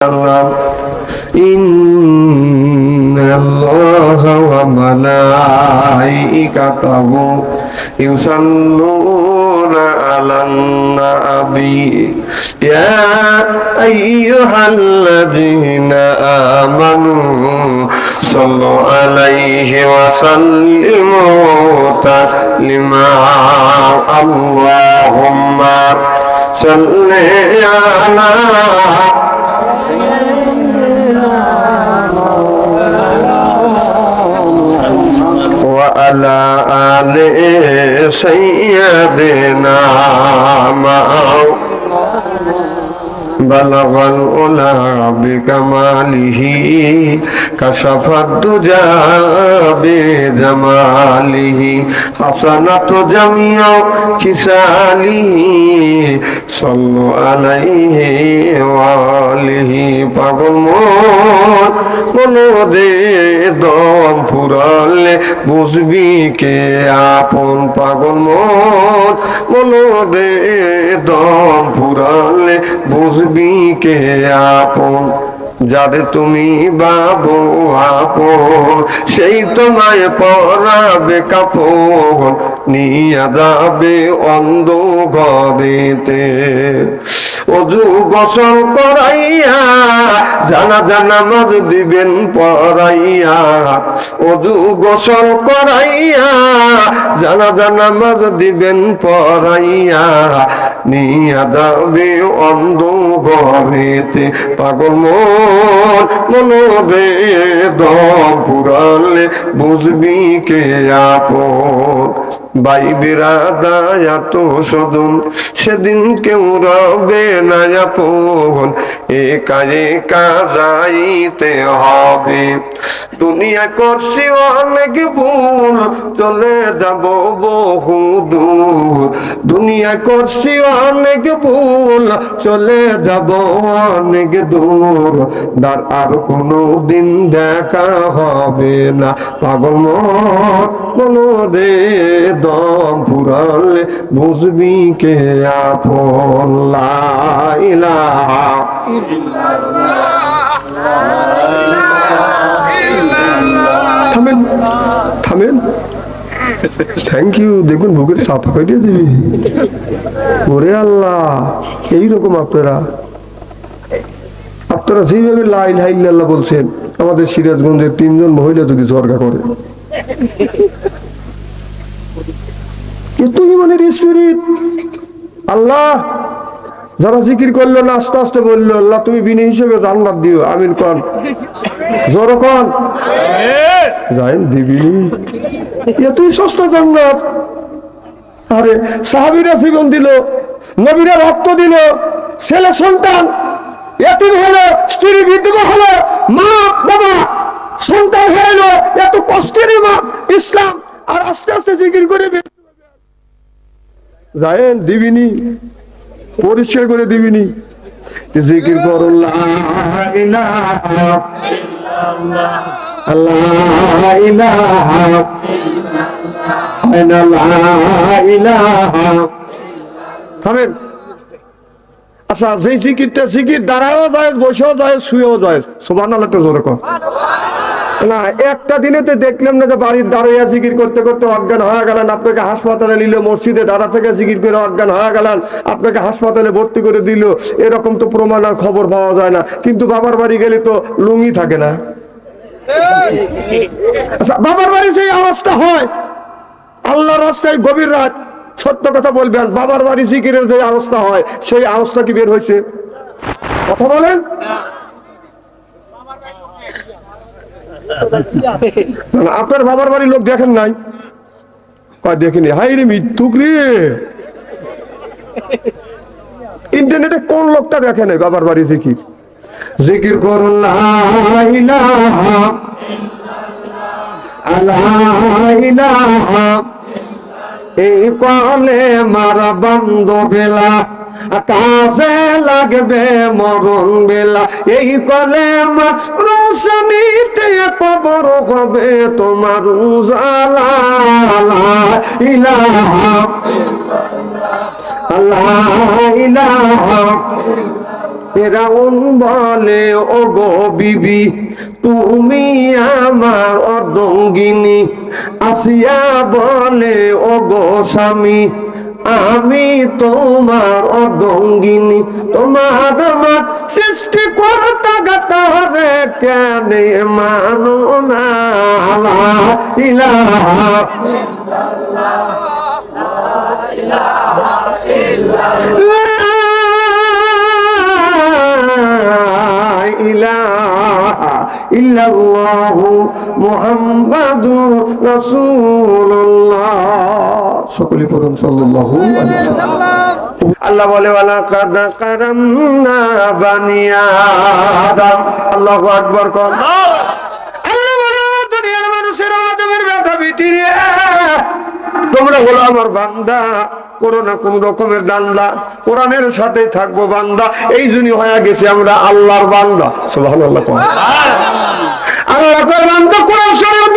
Innallaha wa malaikatahu yusalluna 'alan nabi ya ayyuhalladzina amanu sallu 'alaihi wa sallimu taslima Allahumma salli 'ala ala ali sayyidina balaghal ula bikamalihi kashafad duja bijamalihi hasanatu jami'u kisalihi sallu alaihi wa alihi পাগল মনোদে দম ফুরালে বুঝবি কে আপন পাগল মনোদে দম ফুরালে বুঝবি কে আপন যারে তুমি বাবু আপন সেই তোমায় পরাবে কাপড় নিয়ে যাবে অন্ধ ঘরেতে ওযু গোসল করাইয়া জানাজা নামাজ দিবেন পড়াইয়া ওযু গোসল করাইয়া জানাজা নামাজ দিবেন পড়াইয়া নিয়া যাবে অন্ধ ঘরেতে পাগল মনোবে দম ফুরালে বুঝবি কে আপন ভাই বিরাদায়া তো সদন সেদিন কেউ রবে না আপন একা একা যাইতে হবে দুনিয়া করছি অনেক ভুল চলে যাব বহু দূর দুনিয়া করছি অনেক ভুল চলে যাব অনেক দূর আর কোনো দিন দেখা হবে না পাগল মনোরে দম ফুরালে বুঝবি কে আপন লা ইলাহা থামেন থামেন থ্যাংক ইউ দেখুন বুকের সাফা করে দিবি ওরে আল্লাহ এইরকম আপনারা যেভাবে লা ইলাহা ইল্লাল্লাহ বলছেন আমাদের সিরাজগঞ্জের 3 জন মহিলা যদি ঝরগা করে এতই মনের স্পিরিট আল্লাহ যারা জিকির করলো না আস্তে আস্তে বললো আল্লাহ তুমি বিনা হিসেবে জান্নাত দিও আমিন কোন জোরে কোন জানেন দিবিনি এতই সস্তা জান্নাত আরে সাহাবীরা জীবন দিল নবীরা রক্ত দিল ছেলে সন্তান এতিম হলো স্ত্রী বিধবা হলো মা বাবা সন্তান হলো এত কষ্টের মা ইসলাম আর আস্তে আস্তে জিকির করে জানেন দিবিনি পরিষ্কার করে দিবিনি জিকির করো লা ইলাহা ইল্লাল্লাহ লা ইলাহা ইল্লাল্লাহ লা ইলাহা থামেন আচ্ছা যে জিকিরটা জিকির দাঁড়াও যায় বসেও যায় শুয়েও যায় সুবহানাল্লাহ তো জোরে কর না একটা দিনেতে দেখলাম না যে বাড়ির দাঁড়িয়ে জিকির করতে করতে অজ্ঞান হয়ে গেলেন আপনাকে হাসপাতালে নিল মসজিদে দাঁড়া থেকে জিকির করে অজ্ঞান হয়ে গেলেন আপনাকে হাসপাতালে ভর্তি করে দিল এরকম তো প্রমাণ আর খবর পাওয়া যায় না কিন্তু বাবার বাড়ি গেলে তো লুঙ্গি থাকে না আচ্ছা বাবার বাড়ি সেই অবস্থা হয় আল্লাহর রাস্তায় গভীর রাত সত্য কথা বলবেন বাবার বাড়ি জিকিরের যে অবস্থা হয় সেই অবস্থা কি বের হয়েছে কথা বলেন আপনার বাবার বাড়ির লোক দেখেন নাই কয় দেখিনি হাই রে মিথ্যুক রে ইন্টারনেটে কোন লোকটা দেখে নাই বাবার বাড়ি জিকির জিকির করুন লা ইলাহা ইল্লাল্লাহ এই কলে মারা বন্ধ বেলা কাজে লাগবে মরণ বেলা এই কলে রোশনীতে কবর হবে তোমার উজালা ইলাহা আল্লাহ ইলাহা ফেরাউন বলে ও গো বিবি তুমি আমার অর্ধাঙ্গিনী। আসিয়া বলে ও গো স্বামী আমি তোমার অর্ধাঙ্গিনী। তোমার আমার সৃষ্টি কর্তা গাতারে কেন মানো না। লা ইলাহা ইলাহা ইল্লাল্লাহু মুহাম্মাদুর রাসূলুল্লাহ। সকলে পড়ুন সাল্লাল্লাহু আলাইহি ওয়াসাল্লাম। আল্লাহ বলে ওয়ালাকাদ কারামনা বানি আদম। আল্লাহু আকবার। কোন আল্লাহ বলে দুনিয়ার মানুষের আদমের বেটা বিটিরে তোমরা হলো আমার বান্দা, কোন না কোন রকমের দান্দা কোরআনের সাথে থাকবো বান্দা। এই জন্য হয়ে গেছে আমরা আল্লাহর বান্দা। সুবহানাল্লাহ। আল্লাহ কর বান্দা কোরআন শরীফ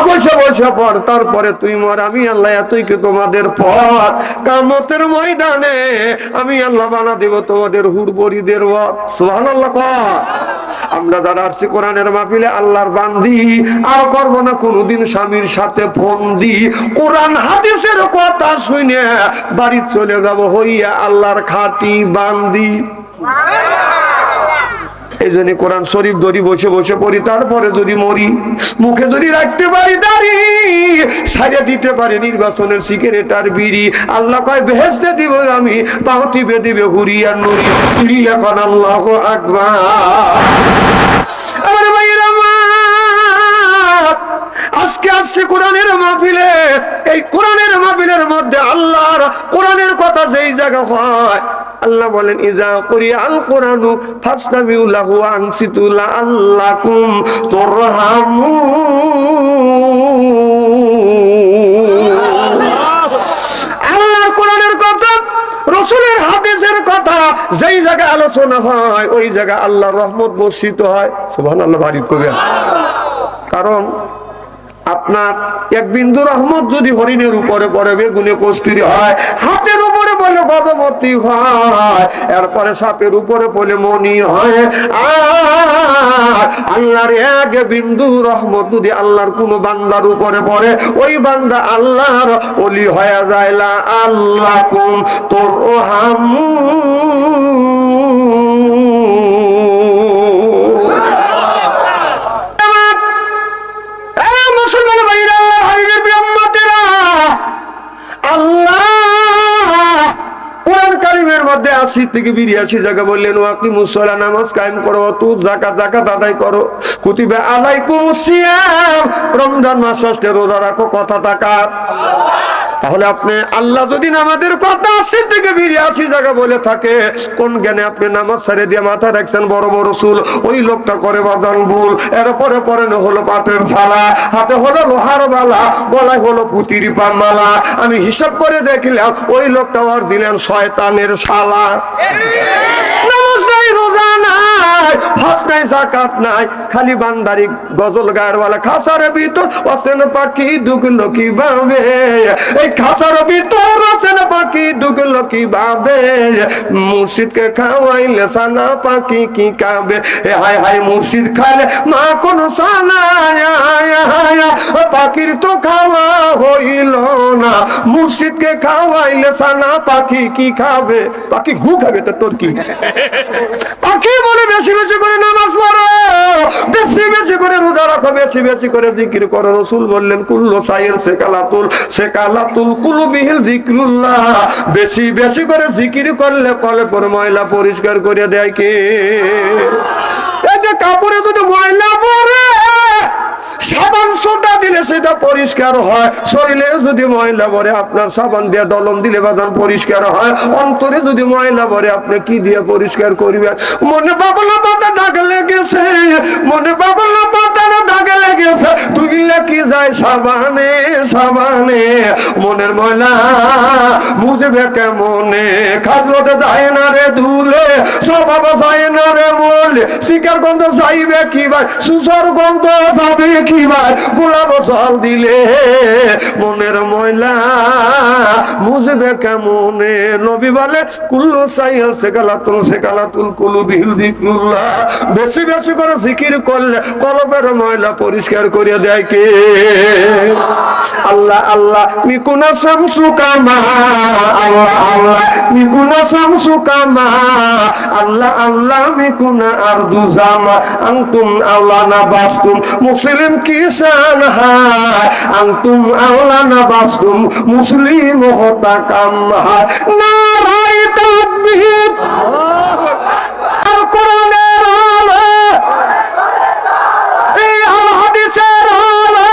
বসে বসে পড়, তারপরে তুই মর। আমি আল্লাহ এতই কি তোমাদের পর কিয়ামতের ময়দানে আমি আল্লাহ বানা দেব তোমাদের হুরবরিদের ওয়াত। সুবহানাল্লাহ। আমরা যারা আসছি কোরআনের মাহফিলে আল্লাহর বান্দি আর করবো না কোনদিন স্বামীর সাথে ফোন দি কোরআন হাদিসের কথা শুনে বাড়ি চলে যাব হইয়া আল্লাহর খাঁটি বান্দি। এই জন্য কোরআন শরীফ ধরি বসে বসে পড়ি, তারপরে যদি মরি মুখে যদি রাখতে পারি দাড়ি, সারিয়ে দিতে পারি নির্বাচনের সিগারেট আর বিড়ি, আল্লাহ কয় বেহেশতে দিব আমি, পাও টিপে দিবে হুরিয়ার নুরি। এখন আল্লাহু আকবার। আমার ভাইয়েরা আজকে আসছে কোরআনের মাহফিলে। এই কোরআনের মাহফিলের মধ্যে আল্লাহর কোরআনের কথা যেই জায়গা হয় আল্লাহ বলেন ইজা কুরিআল কুরআনু ফাসতামিউ লাহু ওয়া আনসিতু লাআল্লাকুম তুরহামুন। আল্লাহর কোরআনের কথা রাসূলের হাদিসের কথা যেই জায়গায় আলোচনা হয় ওই জায়গায় আল্লাহর রহমত বর্ষিত হয়। সুবহানাল্লাহ। বাড়ি কবে কারণ আপনার এক বিন্দু রহমত যদি হরিণের উপরে পড়ে বেগুনে কস্তুরী হয়, হাতের উপরে পড়লে গর্ভবতী হয়, এরপরে সাপের উপরে পড়লে মনি হয়। আর আল্লাহর এক বিন্দু রহমত যদি আল্লাহর কোন বান্দার উপরে পড়ে ওই বান্দা আল্লাহর ওলি হয়ে যায়। লা আল্লাকুম তুরহামুন। মধ্যে 80 থেকে 82 জায়গা বললেন ওয়াকিমুস সালাহ, নামাজ কায়েম করো, তু যাকাত আদায় করো, কুতিবা আলাইকুমুস সিয়াম, রমজান মাস আসলে রোজা রাখো, কথা তাকাত। তাহলে আপনি আল্লাহ যদি নামাজের কথা 80 থেকে 82 জায়গা বলে থাকে, কোন জ্ঞানে আপনি নামাজ ছেড়ে দিয়ে মাথা রাখছেন বড় বড় চুল? ওই লোকটা করে বাদান ভুল। এরপরে পরেন হলো পাটের ছালা, হাতে হলো লোহার বালা, গলায় হলো পুতির মালা। আমি হিসাব করে দেখলাম ওই লোকটা আর দিলেন শয়তানের শালা। নামাজ নাই, রোজা নাই, হজ নাই, যাকাত নাই, খালি বান্দারি গজল গায়ের ওয়ালা। খাসার ভিতর অসেন পাখি ঢুকলো কিভাবে, এই খাসার ভিতর অসেন পাখি ঢুকলো কিভাবে, মুর্শিদকে খাওয়াইলে সানা পাখি কি খাবে। হায় হায় মুর্শিদ খাইলে মা কোন সানা, পাখির তো খাওয়া হইল না, মুর্শিদকে খাওয়াইলে সানা পাখি কি খাবে। পাখি ঘু খাবে তো তোর কি? পাখি বলে বেশি বেশি করে নামাজ পড়ো, বেশি বেশি করে রোজা রাখো, বেশি বেশি করে জিকির করো। রাসূল বললেন কুল্লু সাইল সেকালাতুল কুলুবিহিল যিকরুল্লাহ, বেশি বেশি করে জিকির করলে কলবের ময়লা পরিষ্কার করে দেয় কে? এই যে কাপড়ে যদি ময়লা পড়ে সাবান সোটা দিলে সেটা পরিষ্কার হয়, শরীরে যদি ময়লা ভরে আপনার সাবান দিয়ে ডলন দিলে বাদান পরিষ্কার হয়, অন্তরে যদি ময়লা ভরে আপনি কি দিয়ে পরিষ্কার করবেন? মনে বাবলা পাতা দাগ লেগেছে, মনে বাবলা পাতার দাগ লেগেছে, তুই কি যায় সাবানে সাবানে, মনের ময়লা মুজবে কেমনে, খাজতে যায় না রে ধুলে, স্বভাব যায় না রে বলে, শিকার গন্ধ যাইবে কি ভাই, সুসর গন্ধ যাবে কি ভাই, গোলাপ জল দিলে মনের ময়লা মুজবে কেমনে। নবী বলে কুল্লু সাইয়াল সেকালাতুল কুলুবিল যিকরুল্লাহ, বেশি বেশি করে জিকির করলে কলবের ময়লা পরিষ্কার করে দেয় কে? আল্লাহ আল্লাহ মিকুনা শামসু কামা, আল্লাহ আল্লাহ মিকুনা শামসু কামা, আল্লাহ আল্লাহ মিকুনা আরদু জামা, আনতুম আওলানা বাসতুম মুসলিম কি শান হায়, আনতুম আওলানা বাসতুম মুসলিম হতা কাম হায়। নারাই তাকবীর, আল কোরআনের আলো, এই আল হাদিসের আলো,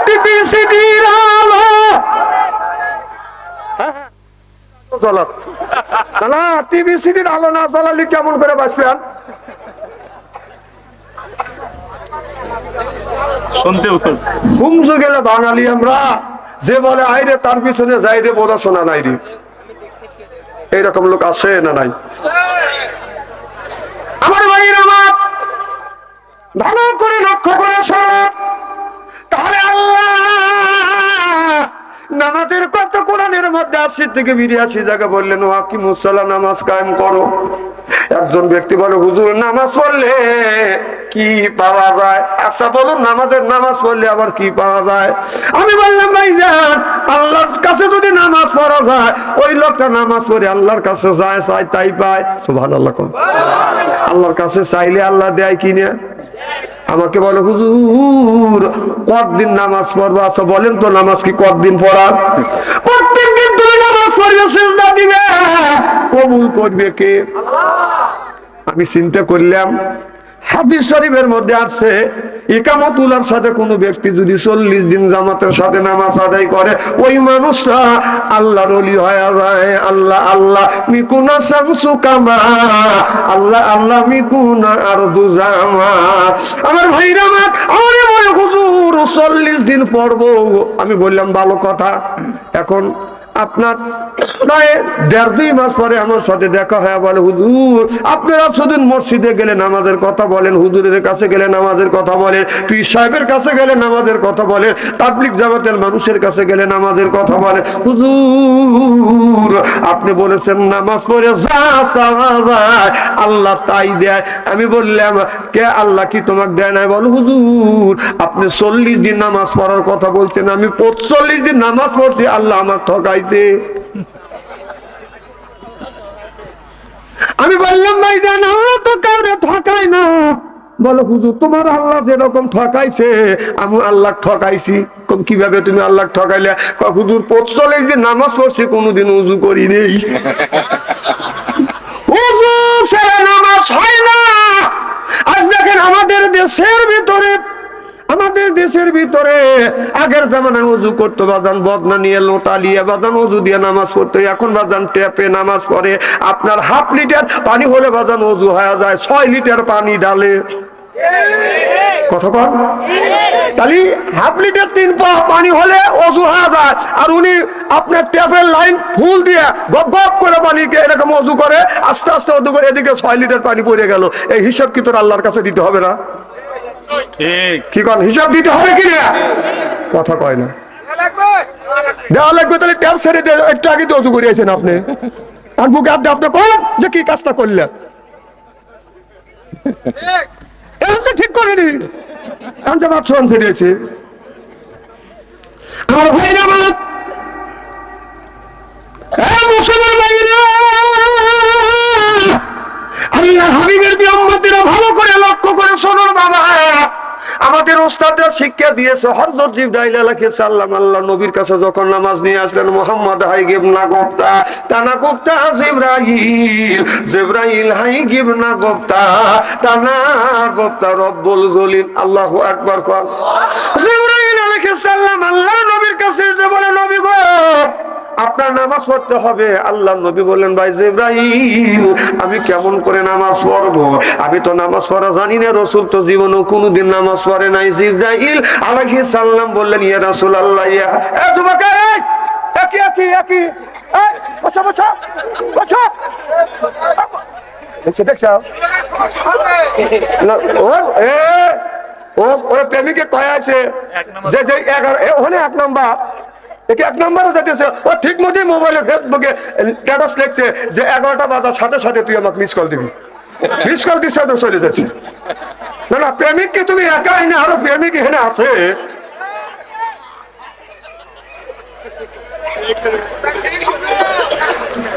টিপিসিডির আলো। না টিভিসিডির আলো না জ্বালালে কেমন করে বাঁচবেন? শুনতে হুমজু গেলে বাঙালি আমরা, যে বলে আইরে তার পিছনে যাই রে বোধ শোনা নাই রে, এইরকম লোক আছে না নাই? আমার ভাইয়ের আমার ভালো করে লক্ষ্য করে শোনো, তাহলে আল্লাহ নামাজের কত কোরআনের মধ্যে ৮০ থেকে ৮২ জায়গা বললেন ওয়াকিমুস সালাহ, নামাজ কায়েম করো। একজন ব্যক্তি বলে হুজুর নামাজ পড়লে কি পাওয়া যায়? আচ্ছা বলুন নামাজের নামাজ পড়লে আবার কি পাওয়া যায়? আমি বললাম ভাইজান আল্লাহর কাছে যদি নামাজ পড়া যায়, ওই লোকটা নামাজ পড়ে আল্লাহর কাছে যায়, চাই তাই পায়। সুবহানাল্লাহ। আল্লাহর কাছে চাইলে আল্লাহ দেয় কিনা? আমাকে বলে হুজুর কতদিন নামাজ পড়বো? আচ্ছা বলেন তো নামাজ কি কতদিন পড়া? প্রত্যেকদিন তুমি নামাজ পড়বে, সিজদা দিবে, কবুল করবে কে? আমি চিন্তা করলাম হাদিস শরীফের মধ্যে আছে ইকামতুল্লাহর সাথে কোনো ব্যক্তি যদি 40 দিন জামাতের সাথে নামাজ আদায় করে, ওই মানুষটা আল্লাহর ওলি হয়ে যায়। আল্লাহ আল্লাহ মিকুনা শামসু কামা, আল্লাহ আল্লাহ মিকুনা আরদু জামা। আমার ভাইরা আমার মনে হুজুর 40 দিন পড়বো। আমি বললাম ভালো কথা। এখন আপনার প্রায় ১.৫-২ মাস পরে আমার সাথে দেখা হয়, বলে হুজুর আপনারা শুধু মসজিদে গেলে নামাজের কথা বলেন, হুজুরের কাছে গেলে নামাজের কথা বলেন, পীর সাহেবের কাছে গেলে নামাজের কথা বলেন, তাবলীগ জামাতের মানুষের কাছে গেলে নামাজের কথা বলেন। হুজুর আপনি বলেছেন নামাজ পড়ে যা চাওয়া যায় আল্লাহ তাই দেয়। আমি বললাম কে আল্লাহ কি তোমাকে দেয় নাই? বল হুজুর আপনি 40 দিন নামাজ পড়ার কথা বলছেন, আমি 45 দিন নামাজ পড়ছি, আল্লাহ আমার ঠকাইছে। আমি বললাম ভাই জান আল্লাহ তো কাউরে ঠকায় না। বলো হুজুর তোমার আল্লাহ যেরকম ঠকাইছে আমি আল্লাহ ঠকাইছি। কিভাবে তুমি আল্লাহ ঠকাইলে? হুজুর 45 দিন নামাজ পড়ছি, কোনোদিন উজু করি নেই। উজু ছেড়ে নামাজ হয় না। আজ দেখেন আমাদের দেশের ভিতরে আগের জামানায় উজু করতো বাজান বদনা নিয়ে, লোটা নিয়ে বাজান উজু দিয়ে নামাজ পড়তো। এখন বাজান ট্যাপে নামাজ পড়ে। আপনার 1/2 লিটার পানি হলে বাজান উজু হয়ে যায়, 6 লিটার পানি ডালে। কতক্ষণ? তাহলে 1/2 লিটার 3 পা পানি হলে ওযু হয়ে যায়, আর উনি আপনার ট্যাপের লাইন ফুল দিয়ে গপ গপ করে পানিকে এরকম ওযু করে, আস্তে আস্তে ওযু করে, এদিকে 6 লিটার পানি পড়ে গেল। এই হিসাব কি তোর আল্লাহর কাছে দিতে হবে না? ঠিক কি কোন হিসাব দিতে হবে কি না? কথা কয় না, দেওয়া লাগবে। তাহলে ট্যাপ ছেড়ে দিয়ে একটু আগে তো ওযু করিয়েছেন আপনি, আর বুকে আপনি কোন যে কি কাজটা করলেন ঠিক করেনি। আমার ভাইরা মুসলমান ভাইরা, আল্লাহ হাবিবের উম্মতেরা ভালো করে লক্ষ্য করে শোনুন বাবা। আমাদের ওস্তাদরা শিক্ষা দিয়েছে, হযরত জিবরাইল আলাইহিস সালাম আল্লাহ নবীর কাছে যখন নামাজ নিয়ে আসলেন, মুহাম্মদ হাই গিবনা গোপ্তা তানা গোপ্তা জিবরাইল হাই গিবনা গোপ্তা তানা গোপ্তা রব্বুল জলিল। আল্লাহু আকবার। জিবরাইল আলাইহিস সালাম আল্লাহ নবীর কাছে যে বলে, নবী গো আপনার নামাজ পড়তে হবে। আল্লাহ নবী বললেন, ভাই জিবরাইল আমি কেমন করে নামাজ পড়বো? আমি তো নামাজ পড়া জানি না, রাসূল তো জীবনেও কোনোদিন নামাজ পড়ে নাই। জিবরাইল আলাইহিস সালাম বললেন, ইয়া রাসূলুল্লাহ, ইয়া যুবক, একই বসো বসো বসো, দেখছো ওর প্রেমিকে কয় আছে যে 1 নম্বর, এক নম্বরে যেতেছে ও ঠিক মতোই মোবাইলে ফেসবুকে স্ট্যাটাস লিখছে যে 11টা বাজার সাথে সাথে তুই আমাকে মিস কল দিবি। মিস কল দিচ্ছে তো চলে যাচ্ছে। না না, প্রেমিককে তুমি একাই না, আরো প্রেমিক এখানে আছে।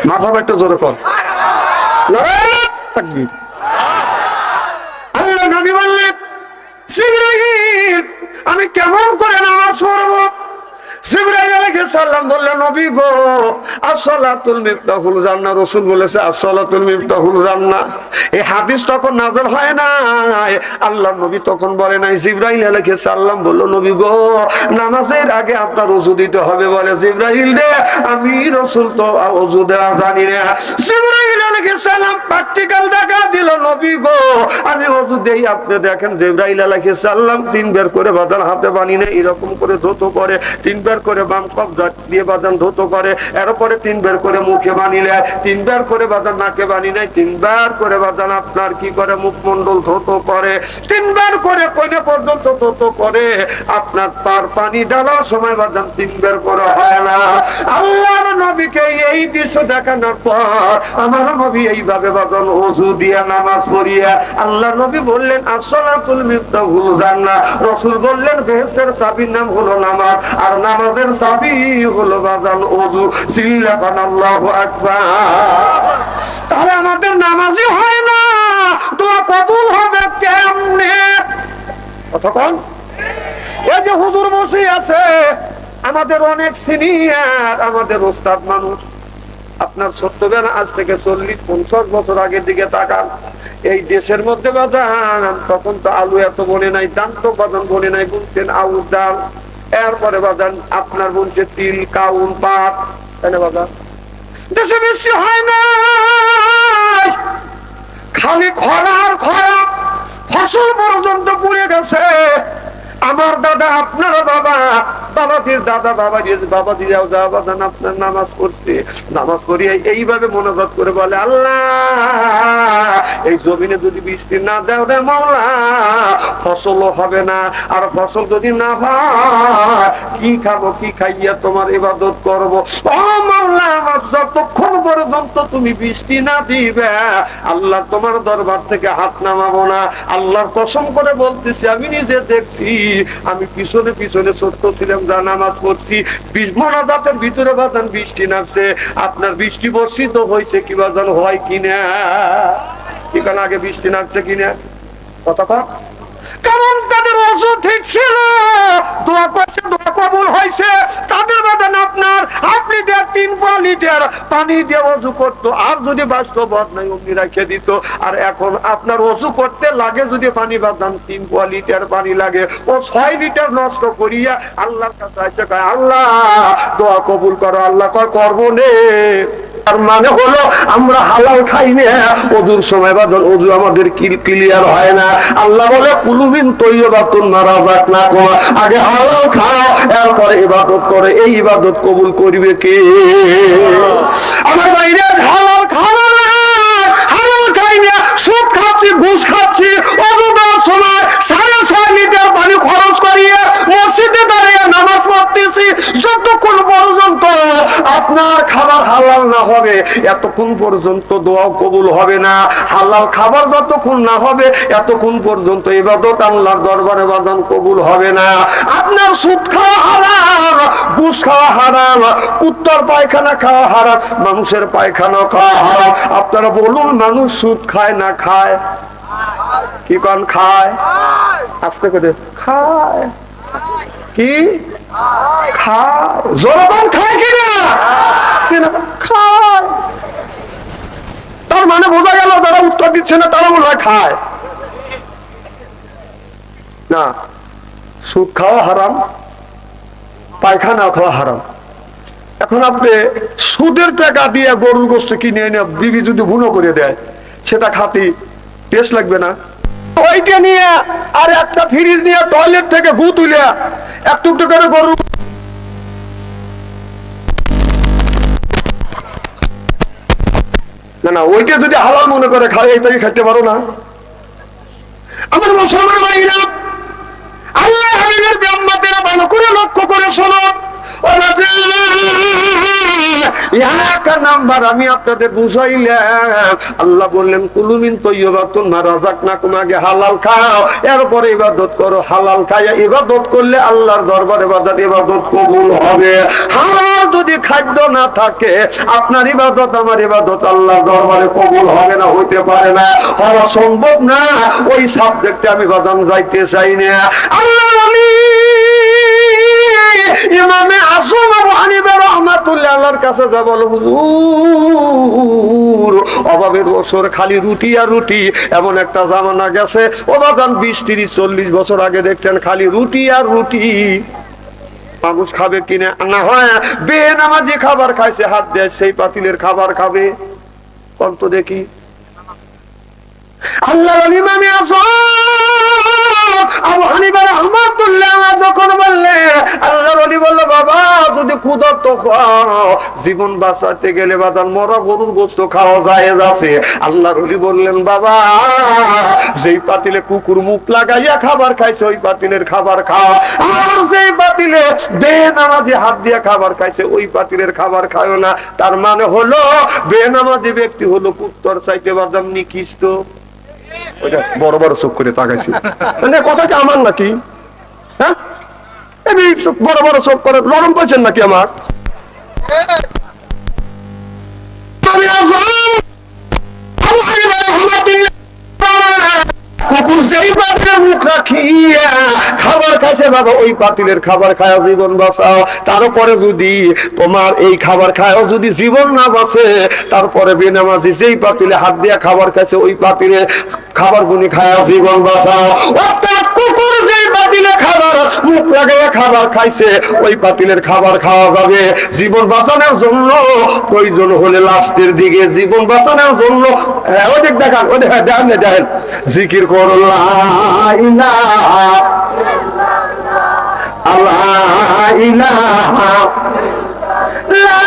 মাথা একটু জোরে কর। আল্লাহ নবী বললেন, জিবরাইল আমি কেমন করে নামাজ পড়বো? জিবরাইল আলাইহিস সালাম বললেন, নবী গো, আসসালাতুল মিফতাহুল জান্নাহ। রাসূল বলেছে আসসালাতুল মিফতাহুল জান্নাহ। এই হাদিস তখন নাযিল হয় নাই, আল্লাহর নবী তখন বলে নাই। জিবরাইল আলাইহিস সালাম বলল, নবী গো, নামাজের আগে আপনার ওযু দিতে হবে। বলে, জিবরাইল রে, আমি রাসূল তো ওযু দেওয়া জানি না। জিবরাইল আলাইহিস সালাম প্র্যাকটিক্যাল দেখা দিল, নবী গো আমি ওযু দেই। আপনি দেখেন জিবরাইল আলাইহিস সালাম 3 বার করে বাঁধান হাতে বানি নেয়, এরকম করে ধৌত করে, 3 বার করে বাম কবজা দিয়ে বাঁধান ধৌত করে, এরপরে 3 বার করে মুখে বানি নেয়, 3 বার করে বাঁধান নাকে বানি নেয়, 3 বার করে বাঁধান আপনার কি করে মুখমণ্ডল ধৌত করে, 3 বার করে কোণে পর্যন্ত ধৌত করে। আপনার তার পানি ঢালার সময় বাঁধান 3 বার করে হয় না। আল্লাহর নবীকে এই দৃশ্য দেখানোর পর আমার নবী এইভাবে বাঁধান ওযু দিয়া নামাজ পড়িয়া আল্লাহর নবী বললেন, আসসালাতুল মিফতাহুল জান্নাহ। রাসূল বললেন, বেহেশতের চাবির নাম হলো নামাজ, আর নামাজের চাবি হলো বাঁধান ওযু। চিল্লাকান আল্লাহু আকবার। তাহলে আমাদের নামাজই হয় না, দোয়া কবুল হবে কেমনে? কতক্ষণ এই যে হুজুর বসে আছে, আমাদের অনেক সিনিয়র, আমাদের ওস্তাদ মানুষ। আপনার ছোট্টবেলা আজ থেকে 40-50 বছর আগের দিকে তাকান, এই দেশের মধ্যে বাজান তখন তো আলু এত বনে নাই, ধান তো বাজান বনে নাই, বুনছেন আউশ ডাল, এরপরে বাজান আপনার বুনছে তিল, কাউন, পাট, তাই না বাজান? দেশে বৃষ্টি হয় না, খালি খরা আর খরা, ফসল পর্যন্ত পুড়ে গেছে। আমার দাদা, আপনার বাবা, বাবাজির দাদা, বাবাজিরাও যা বাজান আপনার নামাজ পড়ছে, নামাজ পড়িয়ে এইভাবে মনোজাত করে বলে, আল্লাহ এই জমিনে যদি বৃষ্টি না দাও রে মাওলা, ফসলও হবে না, আর ফসল যদি না হয় কি খাবো, কি খাইয়া তোমার ইবাদত করব? ও মাওলা, আমার যতক্ষণ পর্যন্ত তুমি বৃষ্টি না দিবে আল্লাহ তোমার দরবার থেকে হাত নামাবো না। আল্লাহর কসম করে বলতেছি, আমি নিজে দেখছি, আমি পিছনে পিছনে ছোট্ট ছিলাম, যা নামাজ পড়ছি, মোনাজাতের ভিতরে বাজান বৃষ্টি নামছে। আপনার বৃষ্টি বর্ষিত হয়েছে কি বাজান, হয় কিনা? এখানে আগে বৃষ্টি নামছে কিনা? কতক্ষণ? কারণ তাদের ওযু ঠিক ছিল, দোয়া করছে, দোয়া কবুল হয়েছে। তাদের বাদান আপনার আপনি দিয়ে 3 লিটার পানি দিয়ে ওযু করতো, আর যদি বাস্তব নাই অমনি রেখে দিত। আর এখন আপনার ওযু করতে লাগে যদি পানি বাদান 3 লিটার পানি লাগে, ও 6 লিটার নষ্ট করিয়া আল্লাহর কাছে আসে, কয় আল্লাহ দোয়া কবুল করো। আল্লাহ কয় করবো নে। তার মানে হলো আমরা হালাল খাই না, ওযুর সময় বাদল ওযু আমাদের ক্লিয়ার হয় না। আল্লাহ বলে, কুলুমিন তৈয়বাতুন মা রাযাকনাকুম, আগে হালাল খাও, এরপরে ইবাদত করে। এই ইবাদত কবুল করবে কে? আমার বাইরে হালাল খাওয়া না, হালাল খাই না, সুদ খাচ্ছি, ঘুষ খাচ্ছি, ওযু দেওয়ার সময় 6.5 লিটার পানি খরচ করিয়ে মসজিদে দাঁড়িয়ে নামাজ পড়তেছি। যতক্ষণ পর্যন্ত আপনার খাবার হালাল না হবে এতক্ষণ পর্যন্ত দোয়া কবুল হবে না। হালাল খাবার যতক্ষণ না হবে এতক্ষণ পর্যন্ত ইবাদত আল্লাহর দরবারে বাজান কবুল হবে না। আপনার সুদ খাওয়া হারাম, ঘুষ খাওয়া হারাম, কুত্তার পায়খানা খাওয়া হারাম, মানুষের পায়খানা খাওয়া হারাম। আপনারা বলুন, মানুষ সুদ খায় না খায়? কি কোন খায়? আস্তে করে খায়। কি খায়? জনগণ খায় কিনা? খায়। তার মানে বোঝা গেল যারা উত্তর দিচ্ছে না তারা মনে হয় খায় না। সুদ খাওয়া হারাম, পায়খানা খাওয়া হারাম, এখন আপনি সুদের টাকা দিয়ে গরুর গোস্ত কিনে এনে বিবি যদি ভুনো করে দেয়, সেটা খাতি টেস্ট লাগবে না? ওইটা নিয়ে আর একটা ফ্রিজ নিয়ে টয়লেট থেকে গু তুলে একটু একটু করে গরু, না না, ওইটা যদি হালাল মনে করে খায়, এইটাকে খাইতে পারো না? আমার মুসলমান ভাইরা, আল্লাহ হাবিবের ব্যাম্মাতেরা ভালো করে লক্ষ্য করে শোনো। এক নাম্বার আমি আপনাদের বুঝাইলাম, আল্লাহ বললেন কুলু মিন তাইয়্যিবাতিন মা রাযাকনাকুম, আগে হালাল খাও, এরপরে ইবাদত করো। হালাল খাইয়া ইবাদত করলে আল্লাহর দরবারে ইবাদত কবুল হবে। হালাল যদি খাদ্য না থাকে, আপনার ইবাদত আমার ইবাদত আল্লাহর দরবারে কবুল হবে না, হইতে পারে না, হওয়া সম্ভব না। ওই সাবজেক্টে আমি বাদাম যাইতে চাই না। আল্লাহ ইমামে আযম আবু হানিফা রাহমাতুল্লাহ আলাইহির কাছে যা বলো, হুজুর অভাবের বছর খালি রুটি আর রুটি, এমন একটা জামানা গেছে ও বাদাম 20-30-40 বছর আগে দেখছেন খালি রুটি আর রুটি। মানুষ খাবে কিনা না হয় বেনামাজি খাবার খাইছে, হাত দেয় সেই পাতিলের খাবার খাবে? কোন তো দেখি। আল্লাহর ইমামে আযম আবু হানিফা রাহমাতুল্লাহ যখন বললেন, আল্লাহর ওলি বলল, বাবা যদি ক্ষুধার্ত খাও, জীবন বাঁচাতে গেলে বাদান মরা গরুর গোশত খাওয়া জায়েজ আছে। আল্লাহর ওলি বললেন, বাবা যেই পাতিলে কুকুর মুখ লাগাইয়া খাবার খাইছে ওই পাতিলের খাবার খাও, আর যেই পাতিলে বেনামাজি হাত দিয়ে খাবার খাইছে ওই পাতিলের খাবার খাও না। তার মানে হলো বেনামাজি ব্যক্তি হলো কুত্তর চাইতে বাদাম নিকৃষ্ট। ওইটা বড় বড় চোখ করে তাকাইছি, মানে কথা কি আমার নাকি? হ্যাঁ, বড় বড় চোখ করে লরম পাইছেন নাকি আমার? কুকুর যেই পাতিলে মুখ রাখিয়া খাবার খাইছে বাবা ওই পাতিলের খাবার খায় জীবন বাঁচাও। তারপরে যদি তোমার এই খাবার খায় যদি জীবন না বাঁচে, তারপরে বেনামাজি যেই পাতিলে হাত দিয়া খাবার খাইছে ওই পাতিলে খাবার গুনি খায় জীবন বাঁচাও। অর্থাৎ কুকুর যেই পাতিলে খাবার মুখ লাগাইয়া খাবার খাইছে ওই পাতিলের খাবার খাওয়া যাবে। জীবন বাঁচানোর জন্য প্রয়োজন হলে লাস্টের দিকে জীবন বাঁচানোর জন্য ওই দেখ দেখান, ওই দেখেন দেখেন জিকির করো লা ইলাহা লা ইলাহা লা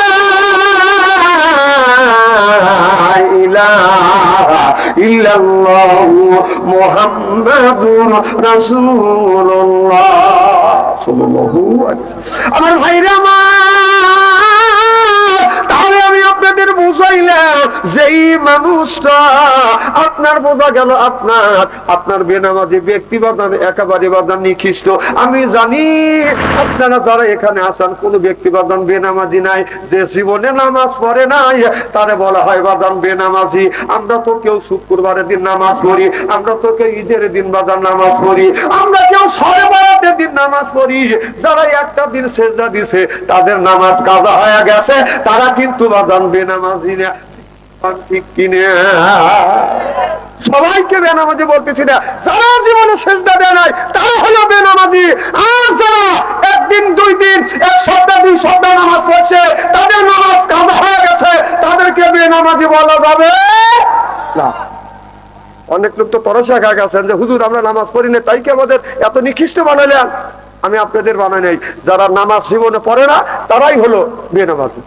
ইলাহা ইল্লাল্লাহু মুহাম্মাদুর রাসূলুল্লাহ সাল্লাল্লাহু আলাইহি ওয়াসাল্লাম। আমার ভাইরা আমার, তাহলে আমি আপনাদের বুঝাইলাম যেই মানুষটা আপনার বোঝা গেল আপনার বেনামাজি ব্যক্তি বাদান একেবারে বাদান নিকৃষ্ট। আমি জানি আপনারা যারা এখানে আছেন কোন ব্যক্তি বাদান বেনামাজি নাই, যে জীবনে নামাজ পড়ে নাই তারে বলা হয় বাদান বেনামাজি। আমরা তো কেউ শুক্রবারের দিন নামাজ পড়ি, আমরা তো কেউ ঈদের দিন বাদান নামাজ পড়ি, আমরা কেউ শবে বরাতের দিন নামাজ পড়ি। যারা একটা দিন সেজদা দিছে তাদের নামাজ কাজা হয়ে গেছে, তারা কিন্তু বাদান বেনামাজি না। ঠিক কিনা? সবাইকে বেনামাজি বলতেছি না, যারা জীবনে সেজদা দেয় নাই তারা হলো বেনামাজি। আর যারা একদিন 2 দিন 1 সপ্তাহ 2 সপ্তাহ নামাজ পড়ছে তাদের নামাজ কাজা হয়ে গেছে, তাদেরকে বেনামাজি বলা যাবে না। অনেক লোক তো তরসা খা গেছেন যে হুজুর আমরা নামাজ পড়ি না তাই কি আমাদের এত নিকৃষ্ট বানালেন? আমি আপনাদের বানাই নাই, যারা নামাজ জীবনে পড়ে না তারাই হলো বেনামাজি।